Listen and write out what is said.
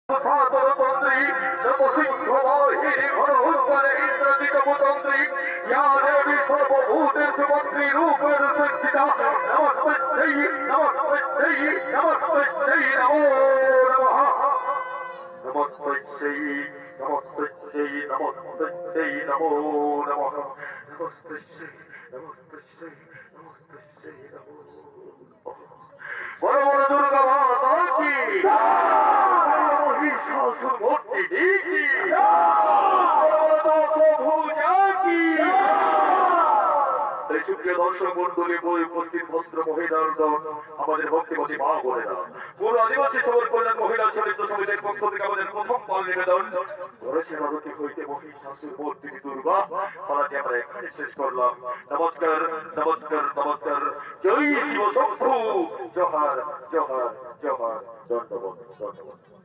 সাতরতন্ত্রী নবসিংহবাহিনী ঘনহুঙ্কারে ইন্দ্রজিত ভূতন্ত্রী ইয়া দেবী সর্বভূতেষু মন্ত্রী রূপেণ সংস্থিতা নমস্তেই নমস্তেই নমস্তেই নমো নমঃ নমস্তেই নমস্তেই নমস্তেই নমো নমঃ নমস্তেই নমস্তেই নমস্তেই নমো বড় বড় দুর্গা মাতা কি মহিষাসুরমূর্তি কি দশভুজা কি সুপ্রিয় দর্শক মন্ডলী বই উপস্থিত ভদ্র মহিলার দল আমাদের ভক্তিমতী মা বোনেরা পুরো আদিবাসী সবল কল্যাণ মহিলা চরিত্র সমিতির পক্ষ থেকে আমাদের প্রথম পাল নিবেদন ধরেছেনারতি হইতে মহিষাসুর মূর্তি দুর্গা পালাটি আমরা এখানে শেষ করলাম। নমস্কার নমস্কার নমস্কার। জয় শিব শম্ভু। জোহার জোহার জোহার। ধন্যবাদ ধন্যবাদ।